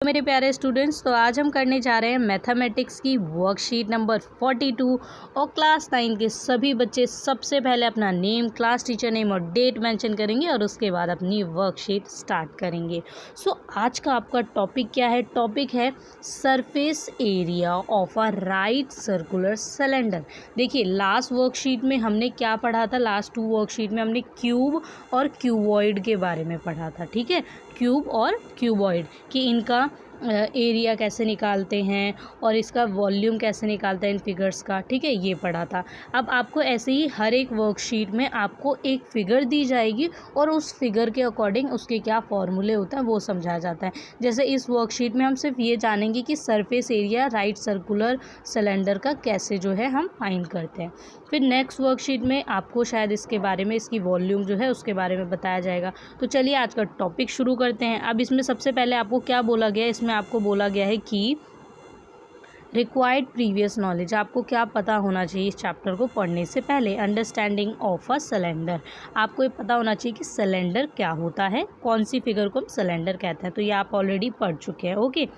मेरे प्यारे स्टूडेंट्स, तो आज हम करने जा रहे हैं मैथमेटिक्स की वर्कशीट नंबर 42 और क्लास 9 के सभी बच्चे सबसे पहले अपना नेम, क्लास टीचर नेम और डेट मेंशन करेंगे और उसके बाद अपनी वर्कशीट स्टार्ट करेंगे। आज का आपका टॉपिक क्या है? टॉपिक है surface area of a right circular cylinder. देखिए, लास्ट वर्कशीट में हमने क्या पढ़ा था? लास्ट 2 वर्कशीट में हमने क्यूब और क्यूबॉइड के बारे में पढ़ा था। ठीक है, क्यूब और क्यूबॉइड कि इनका एरिया कैसे निकालते हैं और इसका वॉल्यूम कैसे निकालते हैं इन फिगर्स का। ठीक है, ये पढ़ा था। अब आपको ऐसे ही हर एक वर्कशीट में आपको एक फ़िगर दी जाएगी और उस फिगर के अकॉर्डिंग उसके क्या फॉर्मूले होते हैं वो समझाया जाता है। जैसे इस वर्कशीट में हम सिर्फ ये जानेंगे कि surface area right circular cylinder का कैसे जो है हम फाइंड करते हैं। फिर नेक्स्ट वर्कशीट में आपको शायद इसके बारे में, इसकी वॉल्यूम जो है उसके बारे में बताया जाएगा। तो चलिए आज का टॉपिक शुरू करते हैं। अब इसमें सबसे पहले आपको क्या बोला गया है? इसमें आपको बोला गया है कि रिक्वायर्ड प्रीवियस नॉलेज, आपको क्या पता होना चाहिए इस चैप्टर को पढ़ने से पहले। अंडरस्टैंडिंग ऑफ अ सिलेंडर, आपको ये पता होना चाहिए कि सिलेंडर क्या होता है, कौन सी फिगर को हम सिलेंडर कहते हैं। तो ये आप ऑलरेडी पढ़ चुके हैं। ओके,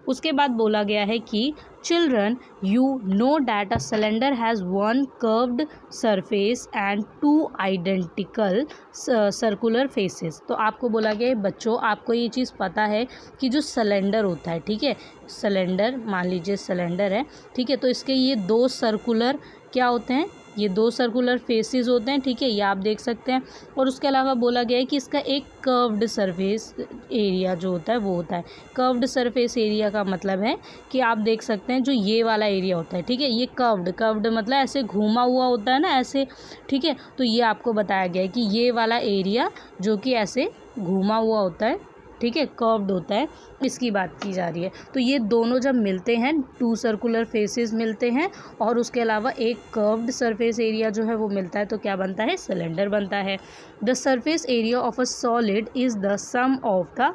उसके बाद बोला गया है कि children you know that a cylinder has one curved surface and two identical circular faces. तो आपको बोला गया है बच्चों, आपको ये चीज़ पता है कि जो सिलेंडर होता है, ठीक है, सिलेंडर मान लीजिए सिलेंडर है, ठीक है, तो इसके ये 2 सर्कुलर क्या होते हैं? ये 2 सर्कुलर फेसेस होते हैं। ठीक है, ये आप देख सकते हैं। और उसके अलावा बोला गया है कि इसका एक कर्व्ड सरफेस एरिया जो होता है वो होता है। कर्व्ड सरफेस एरिया का मतलब है कि आप देख सकते हैं जो ये वाला एरिया होता है, ठीक है, ये कर्व्ड मतलब ऐसे घूमा हुआ होता है ना, ऐसे। ठीक है, तो ये आपको बताया गया है कि ये वाला एरिया जो कि ऐसे घूमा हुआ होता है, ठीक है, कर्व्ड होता है, इसकी बात की जा रही है। तो ये दोनों जब मिलते हैं, 2 सर्कुलर फेसेस मिलते हैं और उसके अलावा एक कर्व्ड सरफेस एरिया जो है वो मिलता है, तो क्या बनता है? सिलेंडर बनता है। The surface area of a solid is the sum of the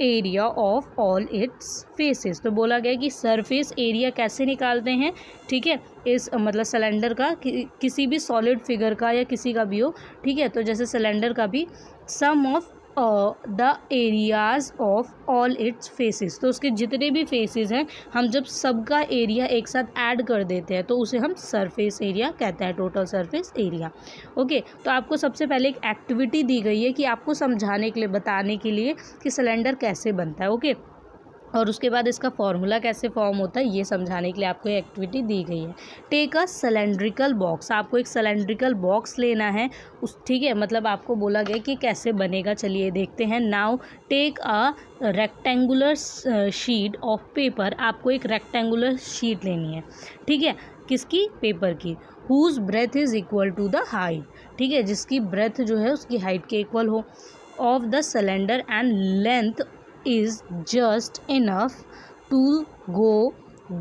area of all its faces. तो बोला गया कि सरफेस एरिया कैसे निकालते हैं, ठीक है, इस मतलब सिलेंडर का, किसी भी सॉलिड फिगर का या किसी का भी हो, ठीक है, तो जैसे सिलेंडर का भी sum of the areas of all its faces, तो उसके जितने भी फेसेस हैं हम जब सबका एरिया एक साथ ऐड कर देते हैं तो उसे हम सरफेस एरिया कहते हैं, टोटल सरफेस एरिया। ओके, तो आपको सबसे पहले एक एक्टिविटी दी गई है कि आपको समझाने के लिए, बताने के लिए कि सिलेंडर कैसे बनता है। ओके, और उसके बाद इसका फॉर्मूला कैसे फॉर्म होता है ये समझाने के लिए आपको ये एक्टिविटी दी गई है। टेक अ सिलेंड्रिकल बॉक्स, आपको एक सिलेंड्रिकल बॉक्स लेना है उस, ठीक है, मतलब आपको बोला गया कि कैसे बनेगा, चलिए देखते हैं। Now take a rectangular sheet of paper, आपको एक रेक्टेंगुलर शीट लेनी है, ठीक है, किसकी? पेपर की। Whose breadth is equal to the height, ठीक है, जिसकी ब्रेथ जो है उसकी हाइट के इक्वल हो, of the cylinder and length is just enough to go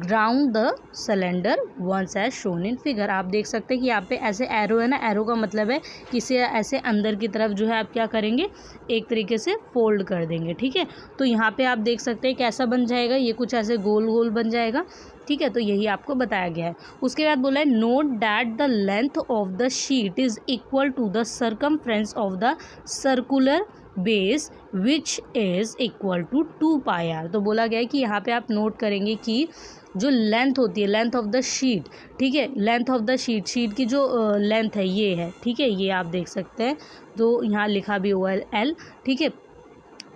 round the cylinder once as shown in figure। आप देख सकते हैं कि यहाँ पे ऐसे एरो है ना, एरो का मतलब है कि इसे ऐसे अंदर की तरफ जो है आप क्या करेंगे, एक तरीके से फोल्ड कर देंगे। ठीक है, तो यहाँ पे आप देख सकते हैं कैसा बन जाएगा, ये कुछ ऐसे गोल गोल बन जाएगा। ठीक है, तो यही आपको बताया गया है। उसके बाद बोला है note that the length of the sheet is equal to the circumference of the circular base which is equal to 2 pi r. तो बोला गया है कि यहाँ पे आप नोट करेंगे कि जो लेंथ होती है, लेंथ ऑफ द शीट, ठीक है, length of the sheet, sheet की जो लेंथ है ये है, ठीक है, ये आप देख सकते हैं, तो यहाँ लिखा भी हुआ है L। ठीक है,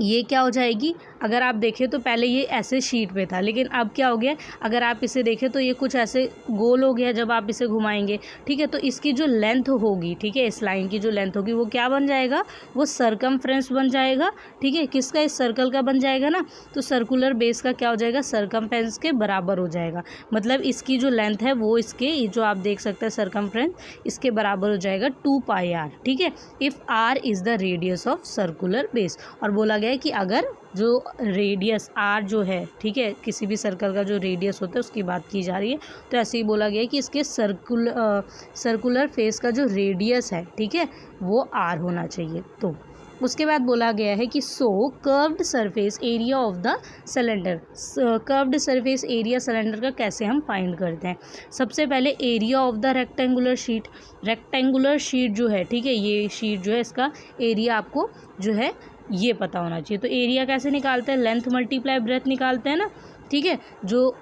ये क्या हो जाएगी? अगर आप देखें तो पहले ये ऐसे शीट पे था, लेकिन अब क्या हो गया, अगर आप इसे देखें तो ये कुछ ऐसे गोल हो गया जब आप इसे घुमाएंगे। ठीक है, तो इसकी जो लेंथ होगी, ठीक है, इस लाइन की जो लेंथ होगी वो क्या बन जाएगा? वो सरकमफ्रेंस बन जाएगा। ठीक है, किसका? इस सर्कल का बन जाएगा ना, तो सर्कुलर बेस का क्या हो जाएगा? सरकमफ्रेंस के बराबर हो जाएगा। मतलब इसकी जो लेंथ है वो इसके, ये जो आप देख सकते हैं सरकमफ्रेंस, इसके बराबर हो जाएगा 2 पाई आर। ठीक है, if r is the radius of circular base. और बोला गया है कि अगर जो रेडियस आर जो है, ठीक है, किसी भी सर्कल का जो रेडियस होता है उसकी बात की जा रही है, तो ऐसे ही बोला गया है कि इसके सर्कुलर फेस का जो रेडियस है, ठीक है, वो आर होना चाहिए। तो उसके बाद बोला गया है कि so curved surface area of the cylinder, curved surface area cylinder का कैसे हम फाइंड करते हैं? सबसे पहले area of the rectangular sheet, rectangular sheet जो है, ठीक है, ये शीट जो है इसका एरिया आपको जो है ये पता होना चाहिए। तो एरिया कैसे निकालते हैं, लेंथ मल्टीप्लाई ब्रेथ निकालते हैं ना, ठीक है। जो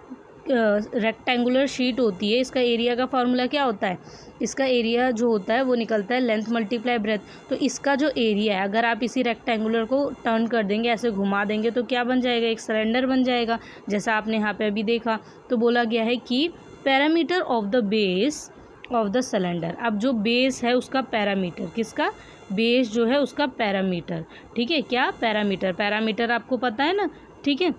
रेक्टेंगुलर शीट होती है इसका एरिया का फॉर्मूला क्या होता है, इसका एरिया जो होता है वो निकलता है लेंथ मल्टीप्लाई ब्रेथ। तो इसका जो एरिया है अगर आप इसी रेक्टेंगुलर को टर्न कर देंगे, ऐसे घुमा देंगे तो क्या बन जाएगा, एक सिलेंडर बन जाएगा, जैसा आपने यहाँ पे अभी देखा। तो बोला गया है कि parameter of the base of the cylinder. अब जो बेस है उसका पैरामीटर, किसका, बेस जो है उसका पैरामीटर, ठीक है। क्या पैरामीटर, पैरामीटर आपको पता है ना, ठीक है।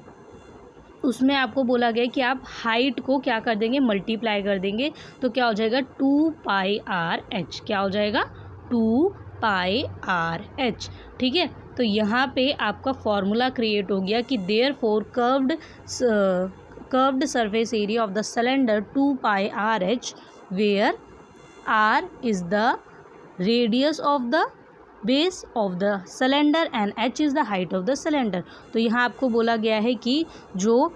उसमें आपको बोला गया कि आप हाइट को क्या कर देंगे, मल्टीप्लाई कर देंगे, तो क्या हो जाएगा 2πr/h, क्या हो जाएगा 2πr/h, ठीक है। तो यहाँ पे आपका फॉर्मूला क्रिएट हो गया कि therefore curved surface area of the cylinder 2πr/h, where r is the radius of the base of the cylinder and h is the height of the cylinder। तो यहाँ आपको बोला गया है कि जो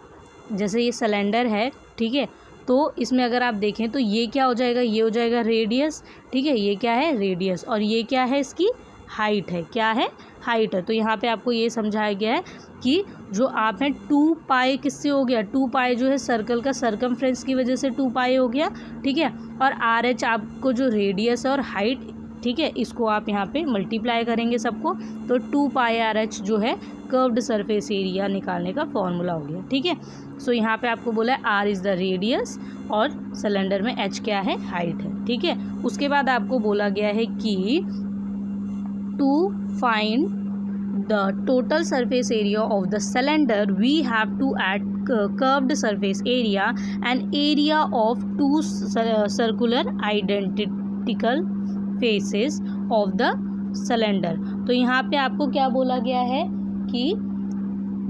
जैसे ये सिलेंडर है, ठीक है, तो इसमें अगर आप देखें तो ये क्या हो जाएगा, ये हो जाएगा रेडियस, ठीक है, ये क्या है रेडियस, और ये क्या है, इसकी हाइट है, क्या है, हाइट है। तो यहाँ पे आपको ये समझाया गया है कि जो आप हैं 2π किससे हो गया, 2π जो है सर्कल का सरकमफ्रेंस की वजह से 2π हो गया, ठीक है। और RH आपको जो रेडियस है और हाइट, ठीक है, इसको आप यहाँ पे मल्टीप्लाई करेंगे सबको, तो 2πr/h जो है कर्व्ड सरफेस एरिया निकालने का फॉर्मूला हो गया, ठीक है। सो यहाँ पे आपको बोला है r इज़ द रेडियस और सिलेंडर में h क्या है, हाइट है, ठीक है। उसके बाद आपको बोला गया है कि to find the total surface area of the cylinder we have to add curved surface area and area of two circular identical faces of the cylinder। तो यहाँ पे आपको क्या बोला गया है कि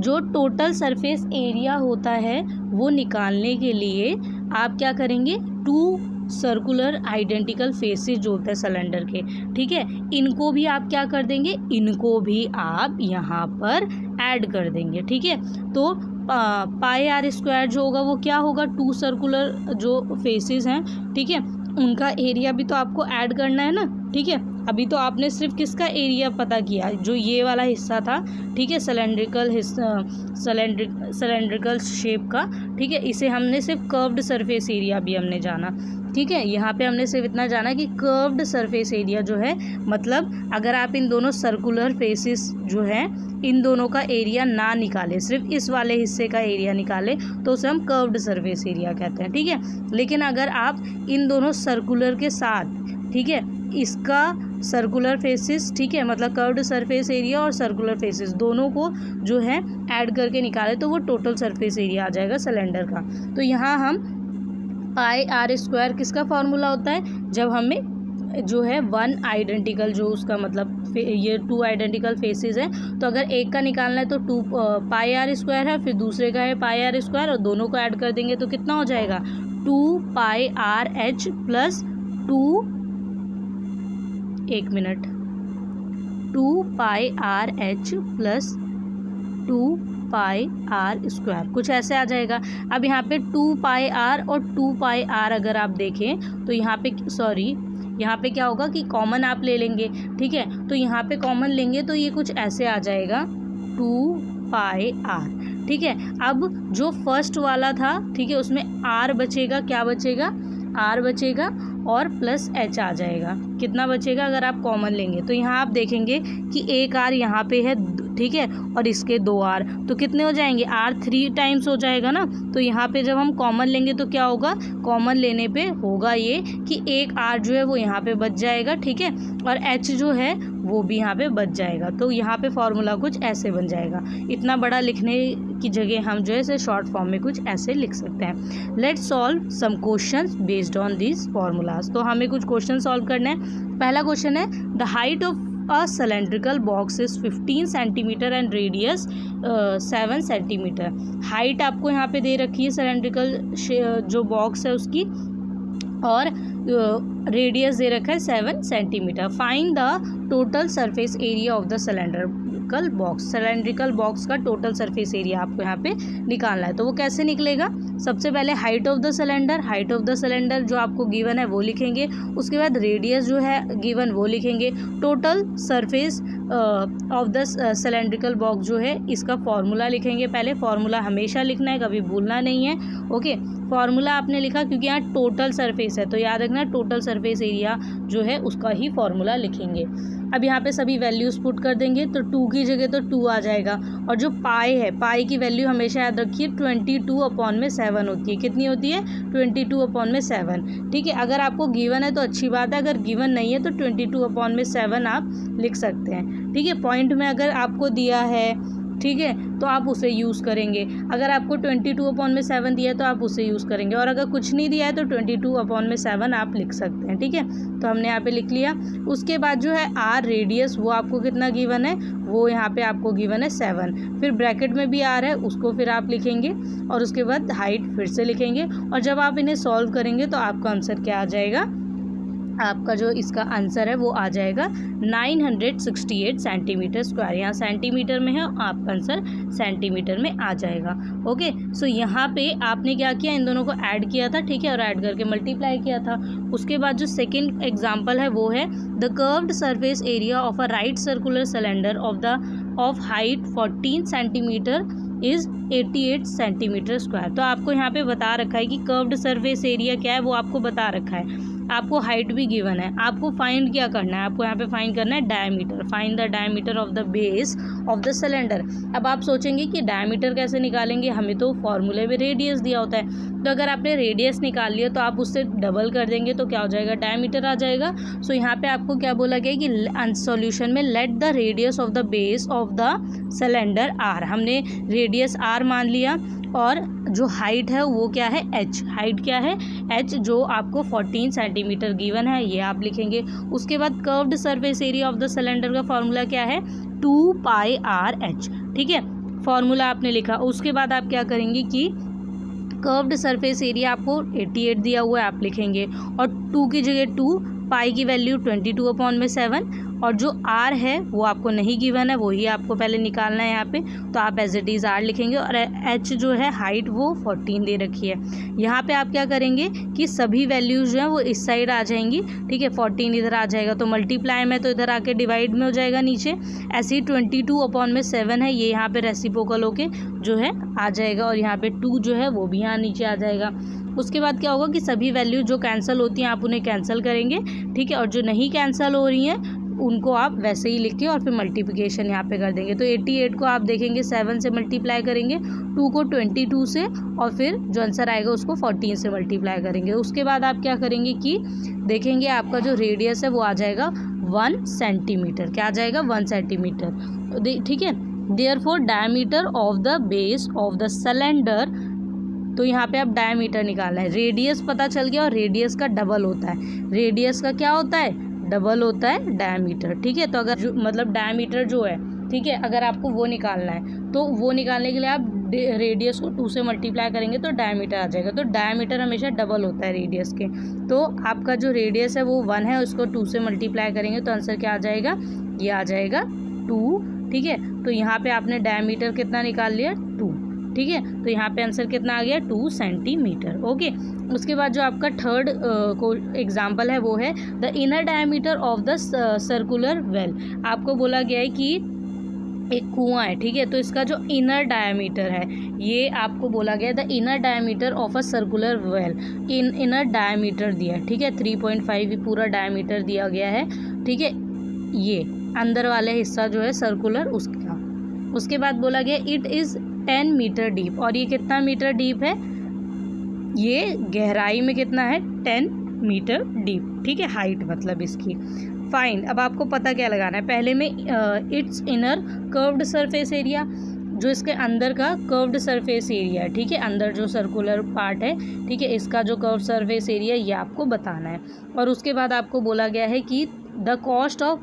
जो टोटल सरफेस एरिया होता है वो निकालने के लिए आप क्या करेंगे, टू सर्कुलर आइडेंटिकल फेसेस जो होते हैं सिलेंडर के, ठीक है, इनको भी आप क्या कर देंगे, इनको भी आप यहाँ पर ऐड कर देंगे, ठीक है। तो πr² जो होगा वो क्या होगा, टू सर्कुलर जो फेसेस हैं, ठीक है, उनका एरिया भी तो आपको ऐड करना है ना, ठीक है। अभी तो आपने सिर्फ किसका एरिया पता किया, जो ये वाला हिस्सा था, ठीक है, सिलेंड्रिकल शेप का, ठीक है, इसे हमने सिर्फ कर्व्ड सरफेस एरिया भी हमने जाना, ठीक है। यहाँ पे हमने सिर्फ इतना जाना कि कर्व्ड सरफेस एरिया जो है, मतलब अगर आप इन दोनों सर्कुलर फेसेस जो है इन दोनों का एरिया ना निकाले, सिर्फ इस वाले हिस्से का एरिया निकाले, तो उसे हम कर्व्ड सरफेस एरिया कहते हैं, ठीक है। लेकिन अगर आप इन दोनों सर्कुलर के साथ, ठीक है, इसका सर्कुलर फेसेस, ठीक है, मतलब कर्व्ड सरफेस एरिया और सर्कुलर फेसेस दोनों को जो है ऐड करके निकाले तो वो टोटल सरफेस एरिया आ जाएगा सिलेंडर का। तो यहाँ हम πr² किसका फॉर्मूला होता है, जब हमें जो है वन आइडेंटिकल, जो उसका मतलब ये टू आइडेंटिकल फेसेस हैं, तो अगर एक का निकालना है तो πr² है, फिर दूसरे का है πr² और दोनों को ऐड कर देंगे तो कितना हो जाएगा, 2πrh plus 2πrh plus 2πr², कुछ ऐसे आ जाएगा। अब यहाँ पे 2πr और 2πr अगर आप देखें तो यहाँ पे क्या होगा कि कॉमन आप ले लेंगे, ठीक है। तो यहाँ पे कॉमन लेंगे तो ये कुछ ऐसे आ जाएगा 2πr, ठीक है। अब जो फर्स्ट वाला था, ठीक है, उसमें r बचेगा, क्या बचेगा, r बचेगा और प्लस h आ जाएगा, कितना बचेगा अगर आप कॉमन लेंगे, तो यहाँ आप देखेंगे कि एक r यहाँ पे है, ठीक है, और इसके 2 r, तो कितने हो जाएंगे, r 3 टाइम्स हो जाएगा ना। तो यहाँ पे जब हम कॉमन लेंगे तो क्या होगा, कॉमन लेने पे होगा ये कि एक r जो है वो यहाँ पे बच जाएगा, ठीक है, और h जो है वो भी यहाँ पे बच जाएगा। तो यहाँ पे फॉर्मूला कुछ ऐसे बन जाएगा। इतना बड़ा लिखने की जगह हम जो है इसे शॉर्ट फॉर्म में कुछ ऐसे लिख सकते हैं। Let's solve some questions based on this formulas. तो हमें कुछ क्वेश्चन सॉल्व करना है। पहला क्वेश्चन है, the height of a cylindrical box is 15 centimetre and radius 7 centimetre. Height आपको यहाँ पे दे रखी है सिलेंड्रिकल जो बॉक्स है उसकी, और रेडियस दे रखा है 7 centimetre. Find the total surface area of the cylinder. Cylindrical box का टोटल सरफेस एरिया आपको यहाँ पे निकालना है। तो वो कैसे निकलेगा, सबसे पहले हाइट ऑफ द सिलेंडर जो आपको गिवन है वो लिखेंगे, उसके बाद रेडियस जो है गिवन वो लिखेंगे, total surface of the cylindrical box जो है इसका फॉर्मूला लिखेंगे। पहले फॉर्मूला हमेशा लिखना है, कभी भूलना नहीं है। ओके, फॉर्मूला आपने लिखा क्योंकि यहाँ टोटल सरफेस है तो याद रखना टोटल सरफेस एरिया जो है उसका ही फॉर्मूला लिखेंगे। अब यहाँ पे सभी वैल्यूज़ पुट कर देंगे तो 2 की जगह तो 2 आ जाएगा, और जो पाई है, पाई की वैल्यू हमेशा याद रखिए 22/7 होती है। कितनी होती है, 22/7। ठीक है, अगर आपको गिवन है तो अच्छी बात है, अगर गिवन नहीं है तो 22/7 आप लिख सकते हैं। ठीक है, पॉइंट में अगर आपको दिया है, ठीक है, तो आप उसे यूज़ करेंगे। अगर आपको 22/7 दिया है तो आप उसे यूज़ करेंगे, और अगर कुछ नहीं दिया है तो 22/7 आप लिख सकते हैं। ठीक है, तो हमने यहाँ पे लिख लिया। उसके बाद जो है आर रेडियस वो आपको कितना गिवन है, वो यहाँ पे आपको गिवन है 7, फिर ब्रैकेट में भी आर है उसको फिर आप लिखेंगे, और उसके बाद हाइट फिर से लिखेंगे, और जब आप इन्हें सॉल्व करेंगे तो आपका आंसर क्या आ जाएगा, आपका जो इसका आंसर है वो आ जाएगा 968 सेंटीमीटर स्क्वायर। यहाँ सेंटीमीटर में है, आपका आंसर सेंटीमीटर में आ जाएगा। ओके, सो यहाँ पे आपने क्या किया, इन दोनों को ऐड किया था, ठीक है, और ऐड करके मल्टीप्लाई किया था। उसके बाद जो सेकंड एग्जांपल है वो है the curved surface area of a right circular cylinder of height 14 centimetre is 88 centimetre square. तो आपको यहाँ पे बता रखा है कि कर्व्ड सरफेस एरिया क्या है, वो आपको बता रखा है, आपको हाइट भी गिवन है। आपको फाइंड क्या करना है, आपको यहाँ पे फाइंड करना है diameter, find the diameter of the base of the cylinder. अब आप सोचेंगे कि डायमीटर कैसे निकालेंगे, हमें तो फॉर्मूले में रेडियस दिया होता है, तो अगर आपने रेडियस निकाल लिया तो आप उससे डबल कर देंगे तो क्या हो जाएगा, डायमीटर आ जाएगा। सो यहाँ पे आपको क्या बोला गया कि सॉल्यूशन में let the radius of the base of the cylinder r, हमने रेडियस आर मान लिया, और जो हाइट है वो क्या है, एच, हाइट क्या है, एच, जो आपको 14 सेंटीमीटर गिवन है ये आप लिखेंगे। उसके बाद curved surface area of the cylinder का फॉर्मूला क्या है, 2πr/h। ठीक है, फॉर्मूला आपने लिखा। उसके बाद आप क्या करेंगे कि कर्व्ड सरफेस एरिया आपको 88 दिया हुआ है, आप लिखेंगे, और 2 की जगह 2, पाई की वैल्यू 22/7, और जो आर है वो आपको नहीं गिवन है, वही आपको पहले निकालना है यहाँ पे, तो आप एज इट इज़ आर लिखेंगे, और एच जो है हाइट वो 14 दे रखी है। यहाँ पे आप क्या करेंगे कि सभी वैल्यूज जो हैं वो इस साइड आ जाएंगी। ठीक है, 14 इधर आ जाएगा तो मल्टीप्लाई में, तो इधर आके डिवाइड में हो जाएगा नीचे, ऐसे ही 22/7 है, ये यहाँ पे रेसिप्रोकल होके जो है आ जाएगा, और यहाँ पे 2 जो है वो भी यहाँ नीचे आ जाएगा। उसके बाद क्या होगा कि सभी वैल्यू जो कैंसिल होती हैं आप उन्हें कैंसिल करेंगे। ठीक है, और जो नहीं कैंसिल हो रही हैं उनको आप वैसे ही लिख के और फिर मल्टीप्लिकेशन यहाँ पे कर देंगे। तो 88 को आप देखेंगे 7 से मल्टीप्लाई करेंगे, 2 को 22 से, और फिर जो आंसर आएगा उसको 14 से मल्टीप्लाई करेंगे। उसके बाद आप क्या करेंगे कि देखेंगे आपका जो रेडियस है वो आ जाएगा 1 सेंटीमीटर। क्या आ जाएगा, 1 सेंटीमीटर। ठीक है, therefore diameter of the base of the cylinder, तो यहाँ पे आप डायमीटर निकालना है। रेडियस पता चल गया, और रेडियस का डबल होता है, रेडियस का क्या होता है, डबल होता है डायमीटर। ठीक है, तो अगर मतलब डायमीटर जो है, ठीक है, अगर आपको वो निकालना है तो वो निकालने के लिए आप रेडियस को 2 से मल्टीप्लाई करेंगे तो डायमीटर आ जाएगा। तो डायमीटर हमेशा डबल होता है रेडियस के, तो आपका जो रेडियस है वो 1 है, उसको 2 से मल्टीप्लाई करेंगे तो आंसर क्या आ जाएगा, ये आ जाएगा 2। ठीक है, तो यहाँ पे आपने डायमीटर कितना निकाल लिया, 2। ठीक है, तो यहाँ पे आंसर कितना आ गया, 2 सेंटीमीटर। ओके, उसके बाद जो आपका थर्ड को एग्जाम्पल है वो है the inner diameter of the circular well. आपको बोला गया है कि एक कुआं है, ठीक है, तो इसका जो इनर डायमीटर है ये आपको बोला गया the inner diameter of a circular well, inner diameter दिया है। ठीक है, 3.5 पूरा डायमीटर दिया गया है। ठीक है, ये अंदर वाला हिस्सा जो है सर्कुलर उसका। उसके बाद बोला गया इट इज़ 10 मीटर डीप, और ये कितना मीटर डीप है, ये गहराई में कितना है, 10 मीटर डीप। ठीक है, हाइट मतलब इसकी। फाइन, अब आपको पता क्या लगाना है, पहले में it's inner curved surface area, जो इसके अंदर का कर्व्ड सरफेस एरिया है। ठीक है, अंदर जो सर्कुलर पार्ट है, ठीक है, इसका जो कर्व्ड सरफेस एरिया ये आपको बताना है। और उसके बाद आपको बोला गया है कि the cost of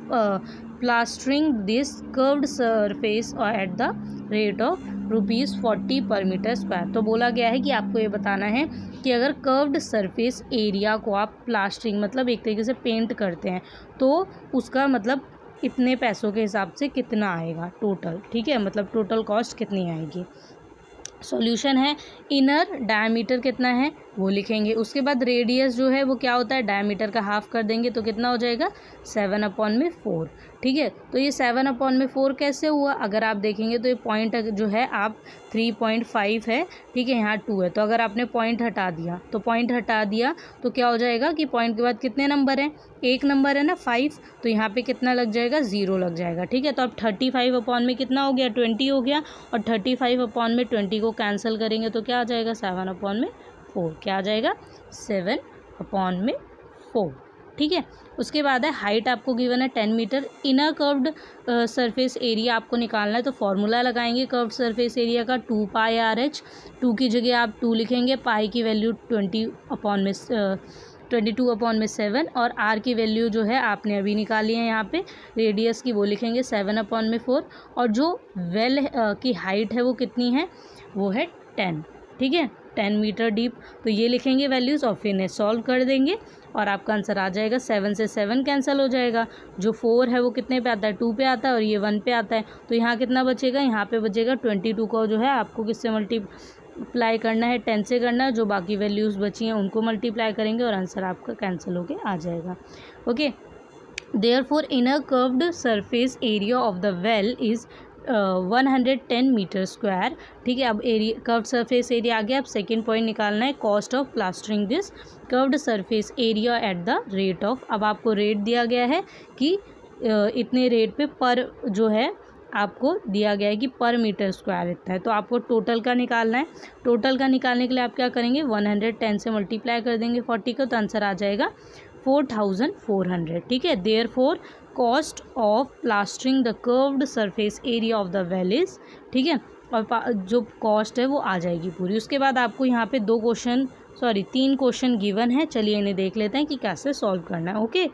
plastering this curved surface at the rate of ₹40 पर मीटर स्क्वायर। तो बोला गया है कि आपको ये बताना है कि अगर कर्व्ड सरफेस एरिया को आप प्लास्टरिंग मतलब एक तरीके से पेंट करते हैं तो उसका मतलब इतने पैसों के हिसाब से कितना आएगा टोटल, ठीक है, मतलब टोटल कॉस्ट कितनी आएगी। सॉल्यूशन है, इनर डायमीटर कितना है वो लिखेंगे, उसके बाद रेडियस जो है वो क्या होता है, डायमीटर का हाफ कर देंगे तो कितना हो जाएगा 7/4, ठीक है। तो ये 7/4 कैसे हुआ, अगर आप देखेंगे तो ये पॉइंट जो है आप 3.5 है, ठीक है, यहाँ 2 है, तो अगर आपने पॉइंट हटा दिया तो क्या हो जाएगा कि पॉइंट के बाद कितने नंबर हैं, एक नंबर है ना 5, तो यहाँ पे कितना लग जाएगा 0 लग जाएगा, ठीक है। तो अब 35 में कितना हो गया 20 हो गया, और 35 को कैंसिल करेंगे तो क्या आ जाएगा 7/4, क्या आ जाएगा 7/4, ठीक है। उसके बाद है हाइट आपको गिवन है 10 metre, inner curved surface area आपको निकालना है, तो फॉर्मूला लगाएंगे कर्व्ड सरफेस एरिया का 2πRH, 2 की जगह आप 2 लिखेंगे, पाई की वैल्यू 22/7 और आर की वैल्यू जो है आपने अभी निकाली है यहाँ पे रेडियस की, वो लिखेंगे 7/4, और जो वेल की हाइट है वो कितनी है, वो है 10, ठीक है, 10 मीटर डीप, तो ये लिखेंगे वैल्यूज़ और फिर इन्हें सॉल्व कर देंगे और आपका आंसर आ जाएगा 7 से 7 कैंसिल हो जाएगा, जो 4 है वो कितने पे आता है 2 पे आता है और ये 1 पे आता है, तो यहाँ कितना बचेगा, यहाँ पे बचेगा 22 को जो है आपको किससे मल्टीप्लाई करना है 10 से करना है, जो बाकी वैल्यूज़ बची हैं उनको मल्टीप्लाई करेंगे और आंसर आपका कैंसिल होके आ जाएगा। Okay, therefore inner curved surface area of the well is 110 metre square, ठीक है। अब एरिया कर्व्ड सरफेस एरिया आ गया, अब सेकेंड पॉइंट निकालना है, cost of plastering this curved surface area at the rate of, अब आपको रेट दिया गया है कि इतने रेट पे पर जो है आपको दिया गया है कि पर मीटर स्क्वायर इतना है, तो आपको टोटल का निकालना है। टोटल का निकालने के लिए आप क्या करेंगे 110 से मल्टीप्लाई कर देंगे 40 का, तो आंसर आ जाएगा 4400, ठीक है। Therefore cost of plastering the curved surface area of the well is, ठीक है, और जो कॉस्ट है वो आ जाएगी पूरी। उसके बाद आपको यहाँ पे 3 क्वेश्चन गिवन है, चलिए इन्हें देख लेते हैं कि कैसे सॉल्व करना है। ओके,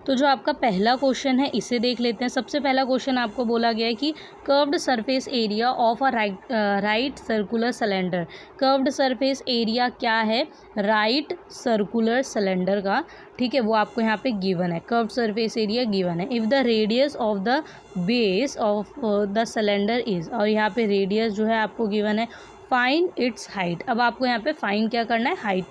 तो जो आपका पहला क्वेश्चन है इसे देख लेते हैं। सबसे पहला क्वेश्चन आपको बोला गया है कि curved surface area of a right circular cylinder, curved surface area क्या है राइट सर्कुलर सिलेंडर का, ठीक है, वो आपको यहाँ पे गिवन है, कर्व्ड सरफेस एरिया गिवन है। If the radius of the base of the cylinder is, और यहाँ पे रेडियस जो है आपको गिवन है, फाइंड इट्स हाइट, अब आपको यहाँ पे फाइंड क्या करना है, हाइट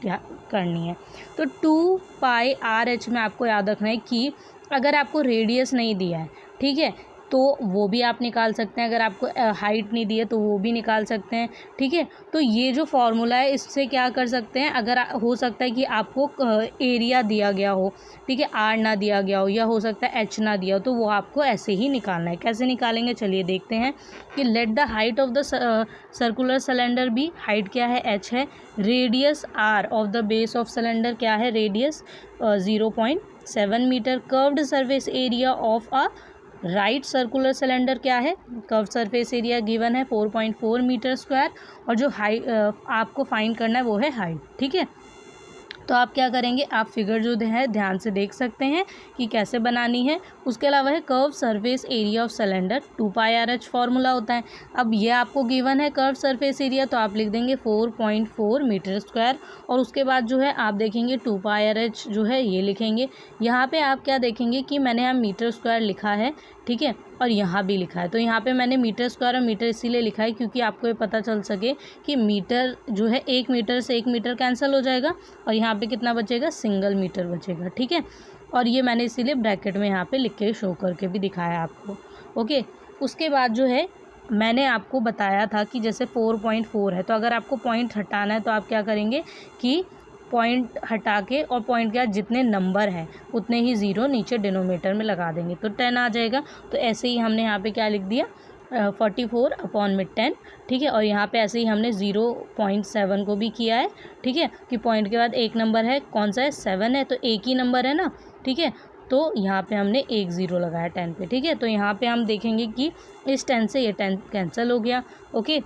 करनी है। तो 2πRH में आपको याद रखना है कि अगर आपको रेडियस नहीं दिया है, ठीक है, तो वो भी आप निकाल सकते हैं, अगर आपको हाइट नहीं दी है तो वो भी निकाल सकते हैं, ठीक है। तो ये जो फॉर्मूला है इससे क्या कर सकते हैं, अगर हो सकता है कि आपको एरिया दिया गया हो, ठीक है, आर ना दिया गया हो, या हो सकता है एच ना दिया हो, तो वो आपको ऐसे ही निकालना है। कैसे निकालेंगे चलिए देखते हैं कि let the height of the circular cylinder be, height क्या है एच है, radius r of the base of cylinder क्या है radius 0.7 metre, curved surface area of a right circular cylinder क्या है, कर्व सरफेस एरिया गिवन है 4.4 metre square, और जो आपको फाइंड करना है वो है हाइट, ठीक है। तो आप क्या करेंगे, आप फिगर जो है ध्यान से देख सकते हैं कि कैसे बनानी है। उसके अलावा है curve surface area of cylinder 2πRH formula होता है। अब ये आपको गिवन है कर्व सरफेस एरिया, तो आप लिख देंगे 4.4 मीटर स्क्वायर, और उसके बाद जो है आप देखेंगे 2πRH जो है ये लिखेंगे। यहाँ पे आप क्या देखेंगे कि मैंने यहाँ मीटर स्क्वायर लिखा है, ठीक है, और यहाँ भी लिखा है, तो यहाँ पे मैंने मीटर स्क्वायर और मीटर इसीलिए लिखा है क्योंकि आपको ये पता चल सके कि मीटर जो है 1 मीटर से 1 मीटर कैंसिल हो जाएगा, और यहाँ पे कितना बचेगा सिंगल मीटर बचेगा, ठीक है। और ये मैंने इसीलिए ब्रैकेट में यहाँ पे लिख के शो करके भी दिखाया आपको। ओके, उसके बाद जो है मैंने आपको बताया था कि जैसे 4.4 है, तो अगर आपको पॉइंट हटाना है तो आप क्या करेंगे कि पॉइंट हटा के और पॉइंट के बाद जितने नंबर हैं उतने ही ज़ीरो नीचे डिनोमीटर में लगा देंगे तो 10 आ जाएगा। तो ऐसे ही हमने यहाँ पे क्या लिख दिया 44/10, ठीक है, और यहाँ पे ऐसे ही हमने 0.7 को भी किया है, ठीक है, कि पॉइंट के बाद एक नंबर है, कौन सा है 7 है, तो एक ही नंबर है ना, ठीक है, तो यहाँ पे हमने 1 0 लगाया 10 पे, ठीक है। तो यहाँ पे हम देखेंगे कि इस 10 से ये 10 कैंसिल हो गया। ओके,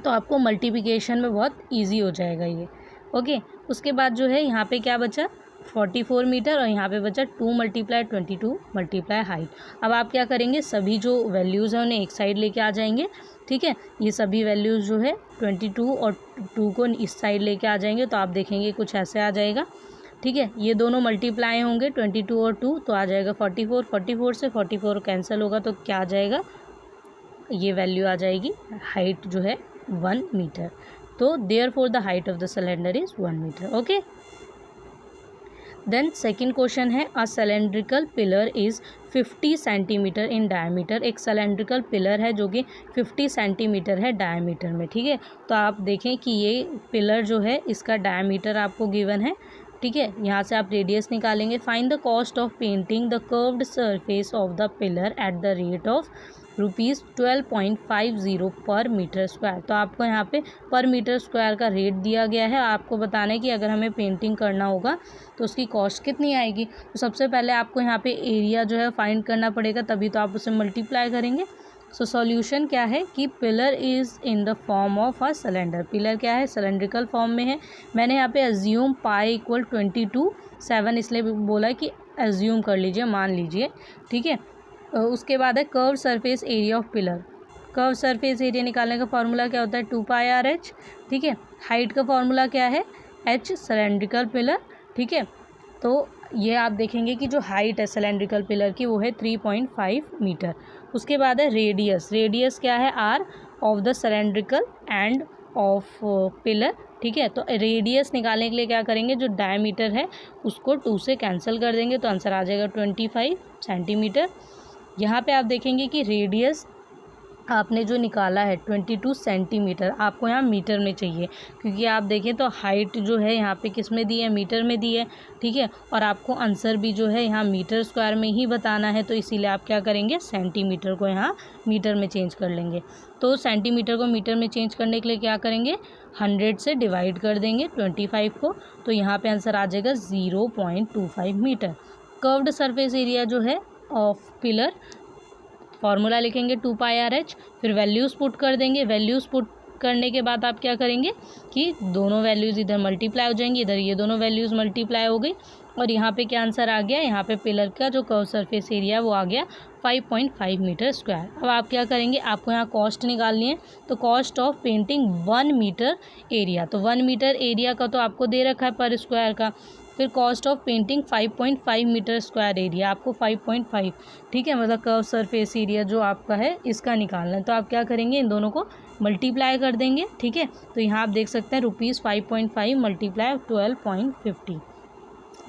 तो आपको मल्टीप्लिकेशन में बहुत ईजी हो जाएगा ये। ओके, उसके बाद जो है यहाँ पे क्या बचा 44 मीटर, और यहाँ पे बचा 2 × 22 × हाइट। अब आप क्या करेंगे, सभी जो वैल्यूज़ हैं उन्हें एक साइड लेके आ जाएंगे, ठीक है, ये सभी वैल्यूज़ जो है 22 और 2 को इस साइड लेके आ जाएंगे, तो आप देखेंगे कुछ ऐसे आ जाएगा। ठीक है, ये दोनों मल्टीप्लाई होंगे 22 और 2 तो आ जाएगा 44, 44 से 44 कैंसिल होगा तो क्या आ जाएगा, ये वैल्यू आ जाएगी, हाइट जो है 1 मीटर। तो therefore the height of the cylinder is 1 metre. Okay, then second question है a cylindrical pillar is 50 centimetre in diameter. एक सिलेंड्रिकल पिलर है जो कि 50 सेंटीमीटर है डायमीटर में। ठीक है, तो आप देखें कि ये पिलर जो है इसका डायमीटर आपको गिवन है। ठीक है, यहाँ से आप रेडियस निकालेंगे। Find the cost of painting the curved surface of the pillar eight the rate of ₹12.50 पर मीटर स्क्वायर। तो आपको यहाँ पे पर मीटर स्क्वायर का रेट दिया गया है। आपको बताना है कि अगर हमें पेंटिंग करना होगा तो उसकी कॉस्ट कितनी आएगी। तो सबसे पहले आपको यहाँ पे एरिया जो है फाइंड करना पड़ेगा, तभी तो आप उसे मल्टीप्लाई करेंगे। सो सॉल्यूशन क्या है कि pillar is in the form of a cylinder. Pillar क्या है, सिलेंड्रिकल फॉर्म में है। मैंने यहाँ पे एज्यूम पाई इक्वल 22/7 इसलिए बोला कि एज्यूम कर लीजिए, मान लीजिए। ठीक है, उसके बाद है curve surface area of pillar. Curve surface area निकालने का फॉर्मूला क्या होता है, 2πr/h। ठीक है, हाइट का फॉर्मूला क्या है, h सिलेंड्रिकल पिलर। ठीक है, तो ये आप देखेंगे कि जो हाइट है सिलेंड्रिकल पिलर की वो है 3.5 मीटर। उसके बाद है रेडियस। रेडियस क्या है, r of the cylindrical end of pillar. ठीक है, तो रेडियस निकालने के लिए क्या करेंगे, जो डायमीटर है उसको 2 से कैंसिल कर देंगे तो आंसर आ जाएगा 25 सेंटीमीटर। यहाँ पे आप देखेंगे कि रेडियस आपने जो निकाला है 22 सेंटीमीटर, आपको यहाँ मीटर में चाहिए, क्योंकि आप देखें तो हाइट जो है यहाँ पे किस में दी है, मीटर में दी है। ठीक है, और आपको आंसर भी जो है यहाँ मीटर स्क्वायर में ही बताना है, तो इसीलिए आप क्या करेंगे, सेंटीमीटर को यहाँ मीटर में चेंज कर लेंगे। तो सेंटीमीटर को मीटर में चेंज करने के लिए क्या करेंगे, 100 से डिवाइड कर देंगे 25 को, तो यहाँ पे आंसर आ जाएगा 0.25 मीटर। कर्व्ड सरफेस एरिया जो है ऑफ पिलर, फॉर्मूला लिखेंगे 2πr/h, फिर वैल्यूज़ पुट कर देंगे। वैल्यूज़ पुट करने के बाद आप क्या करेंगे कि दोनों वैल्यूज़ इधर मल्टीप्लाई हो जाएंगी, इधर ये दोनों वैल्यूज़ मल्टीप्लाई हो गई, और यहाँ पे क्या आंसर आ गया, यहाँ पे पिलर का जो कर्व सरफेस एरिया वो आ गया 5.5 मीटर स्क्वायर। अब आप क्या करेंगे, आपको यहाँ कॉस्ट निकालनी है, तो cost of painting 1 metre area, तो 1 मीटर एरिया का तो आपको दे रखा है पर स्क्वायर का। फिर cost of painting 5.5 metre square area, आपको 5.5, ठीक है, मतलब कर्व सरफेस एरिया जो आपका है इसका निकालना है। तो आप क्या करेंगे, इन दोनों को मल्टीप्लाई कर देंगे। ठीक है, तो यहाँ आप देख सकते हैं ₹5.5 मल्टीप्लाई 12.50,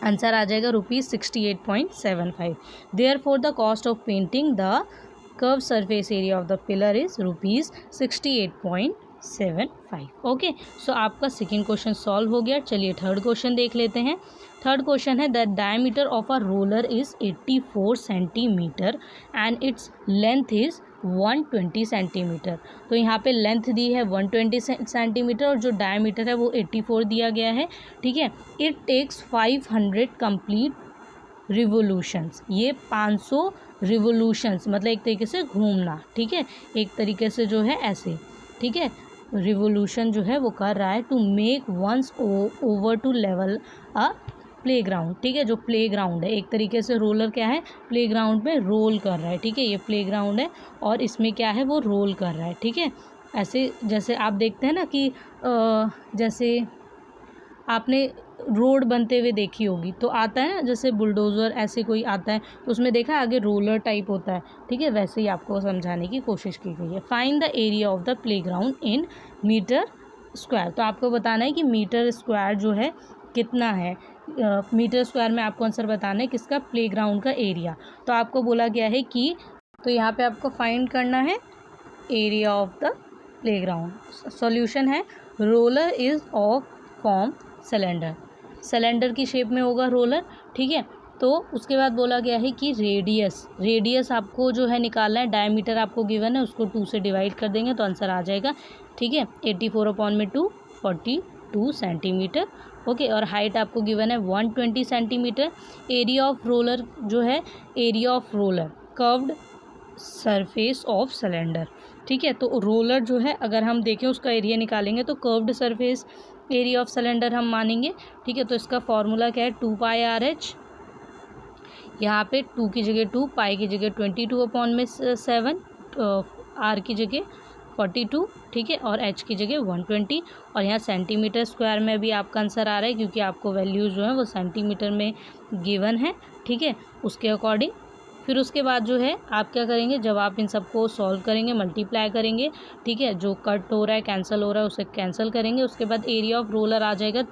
आंसर आ जाएगा ₹68.75। Therefore the cost of painting the curve surface area of the pillar is ₹68.75। Okay, so आपका सेकेंड क्वेश्चन सॉल्व हो गया। चलिए थर्ड क्वेश्चन देख लेते हैं। थर्ड क्वेश्चन है the diameter of a roller is 84 centimetre and its length is 120 centimetre. तो यहाँ पे लेंथ दी है 120 सेंटीमीटर और जो डायमीटर है वो 84 दिया गया है। ठीक है, इट टेक्स 500 कंप्लीट रिवोल्यूशंस। ये 500 रिवोल्यूशंस मतलब एक तरीके से घूमना। ठीक है, एक तरीके से जो है ऐसे, ठीक है, रिवोल्यूशन जो है वो कर रहा है to make once over to level a playground. ठीक है, जो प्लेग्राउंड है, एक तरीके से रोलर क्या है, प्लेग्राउंड में रोल कर रहा है। ठीक है, ये प्लेग्राउंड है और इसमें क्या है, वो रोल कर रहा है। ठीक है, ऐसे जैसे आप देखते हैं ना कि जैसे आपने रोड बनते हुए देखी होगी तो आता है ना, जैसे बुलडोज़र ऐसे कोई आता है तो उसमें देखा है आगे रोलर टाइप होता है। ठीक है, वैसे ही आपको समझाने की कोशिश की गई है। Find the area of the playground in metre square. तो आपको बताना है कि मीटर स्क्वायर जो है कितना है। मीटर स्क्वायर में आपको आंसर बताना है किसका, प्लेग्राउंड का एरिया। तो आपको बोला गया है कि, तो यहाँ पे आपको फाइंड करना है area of the playground. Solution है roller is of form cylinder, cylinder की शेप में होगा रोलर। ठीक है, तो उसके बाद बोला गया है कि रेडियस आपको जो है निकालना है, डायमीटर आपको गिवन है, उसको 2 से डिवाइड कर देंगे तो आंसर आ जाएगा। ठीक है, 84/2 42 सेंटीमीटर। ओके, और हाइट आपको गिवन है 120 सेंटीमीटर। एरिया ऑफ रोलर जो है, area of roller curved surface of cylinder. ठीक है, तो रोलर जो है अगर हम देखें उसका एरिया निकालेंगे तो curved surface area of cylinder हम मानेंगे। ठीक है, तो इसका फॉर्मूला क्या है, 2πr/h। यहाँ पे 2 की जगह 2, पाई की जगह 22/7, आर की जगह 42, ठीक है, और h की जगह 120, और यहाँ सेंटीमीटर स्क्वायर में भी आपका आंसर आ रहा है क्योंकि आपको वैल्यूज़ जो है वो सेंटीमीटर में गिवन है, ठीक है, उसके अकॉर्डिंग। फिर उसके बाद जो है आप क्या करेंगे, जब आप इन सबको सॉल्व करेंगे, मल्टीप्लाई करेंगे, ठीक है, जो कट हो रहा है कैंसिल हो रहा है उसे कैंसिल करेंगे। उसके बाद एरिया ऑफ रोलर आ जाएगा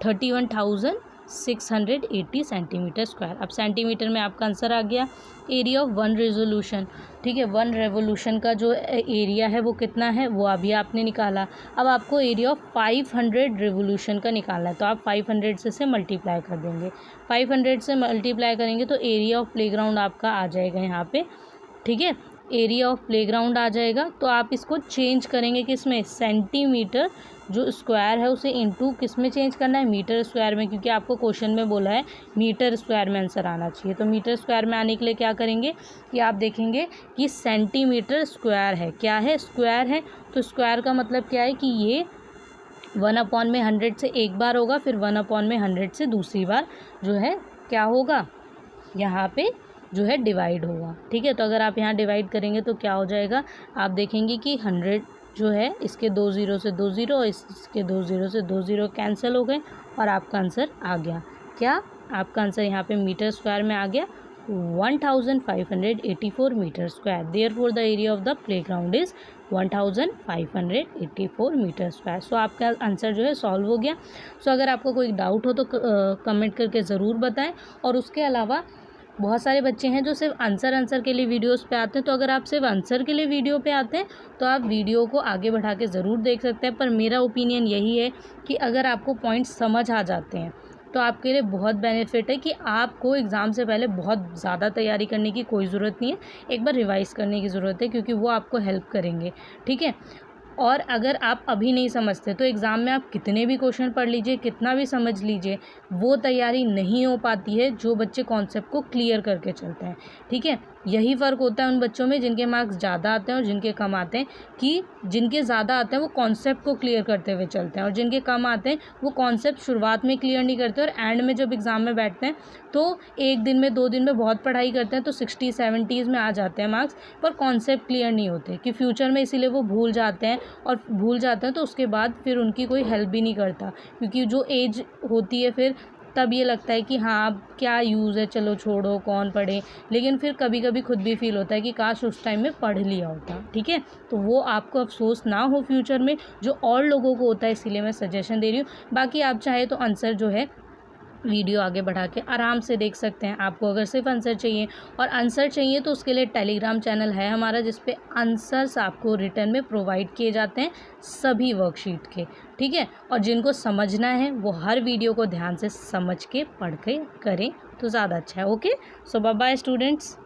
31,680 सेंटीमीटर स्क्वायर। अब सेंटीमीटर में आपका आंसर आ गया। एरिया ऑफ वन रेजोल्यूशन, ठीक है, वन रेवोल्यूशन का जो एरिया है वो कितना है वो अभी आपने निकाला। अब आपको एरिया ऑफ 500 रेवोल्यूशन का निकालना है, तो आप 500 से मल्टीप्लाई कर देंगे। 500 से मल्टीप्लाई करेंगे तो एरिया ऑफ प्लेग्राउंड आपका आ जाएगा यहाँ पे, ठीक है, एरिया ऑफ प्लेग्राउंड आ जाएगा। तो आप इसको चेंज करेंगे किस में, सेंटीमीटर जो स्क्वायर है उसे इनटू किस में चेंज करना है, मीटर स्क्वायर में, क्योंकि आपको क्वेश्चन में बोला है मीटर स्क्वायर में आंसर आना चाहिए। तो मीटर स्क्वायर में आने के लिए क्या करेंगे कि आप देखेंगे कि सेंटीमीटर स्क्वायर है, क्या है, स्क्वायर है। तो स्क्वायर का मतलब क्या है कि ये 1/100 से एक बार होगा, फिर 1/100 से दूसरी बार जो है क्या होगा, यहाँ पे जो है डिवाइड होगा, ठीक है। तो अगर आप यहाँ डिवाइड करेंगे तो क्या हो जाएगा, आप देखेंगे कि 100 जो है इसके 2 ज़ीरो से 2 ज़ीरो, इसके 2 ज़ीरो से 2 ज़ीरो कैंसिल हो गए और आपका आंसर आ गया। क्या आपका आंसर यहाँ पे मीटर स्क्वायर में आ गया, 1584 metre square. Therefore the area of the playground is 1584 metre square. So आपका आंसर जो है सॉल्व हो गया। सो अगर आपको कोई डाउट हो तो कमेंट करके ज़रूर बताएं। और उसके अलावा बहुत सारे बच्चे हैं जो सिर्फ आंसर के लिए वीडियोस पे आते हैं, तो अगर आप सिर्फ आंसर के लिए वीडियो पे आते हैं तो आप वीडियो को आगे बढ़ा के ज़रूर देख सकते हैं। पर मेरा ओपिनियन यही है कि अगर आपको पॉइंट्स समझ आ जाते हैं तो आपके लिए बहुत बेनिफिट है कि आपको एग्ज़ाम से पहले बहुत ज़्यादा तैयारी करने की कोई ज़रूरत नहीं है, एक बार रिवाइज़ करने की ज़रूरत है, क्योंकि वो आपको हेल्प करेंगे, ठीक है। और अगर आप अभी नहीं समझते तो एग्ज़ाम में आप कितने भी क्वेश्चन पढ़ लीजिए, कितना भी समझ लीजिए, वो तैयारी नहीं हो पाती है जो बच्चे कॉन्सेप्ट को क्लियर करके चलते हैं, ठीक है। यही फ़र्क होता है उन बच्चों में जिनके मार्क्स ज़्यादा आते हैं और जिनके कम आते हैं, कि जिनके ज़्यादा आते हैं वो कॉन्सेप्ट को क्लियर करते हुए चलते हैं, और जिनके कम आते हैं वो कॉन्सेप्ट शुरुआत में क्लियर नहीं करते और एंड में जब एग्ज़ाम में बैठते हैं तो एक दिन में 2 दिन में बहुत पढ़ाई करते हैं तो 60-70 में आ जाते हैं मार्क्स, पर कॉन्सेप्ट क्लियर नहीं होते कि फ्यूचर में, इसीलिए वो भूल जाते हैं, और भूल जाते हैं तो उसके बाद फिर उनकी कोई हेल्प भी नहीं करता, क्योंकि जो एज होती है फिर तब ये लगता है कि हाँ अब क्या यूज़ है, चलो छोड़ो कौन पढ़े। लेकिन फिर कभी कभी खुद भी फील होता है कि काश उस टाइम में पढ़ लिया होता, ठीक है। तो वो आपको अफसोस ना हो फ्यूचर में, जो और लोगों को होता है, इसीलिए मैं सजेशन दे रही हूँ। बाकी आप चाहे तो आंसर जो है वीडियो आगे बढ़ा के आराम से देख सकते हैं। आपको अगर सिर्फ आंसर चाहिए, और आंसर चाहिए तो उसके लिए टेलीग्राम चैनल है हमारा, जिस पे आंसर्स आपको रिटर्न में प्रोवाइड किए जाते हैं सभी वर्कशीट के, ठीक है। और जिनको समझना है वो हर वीडियो को ध्यान से समझ के पढ़ के करें तो ज़्यादा अच्छा है। ओके, सो बाय बाय स्टूडेंट्स।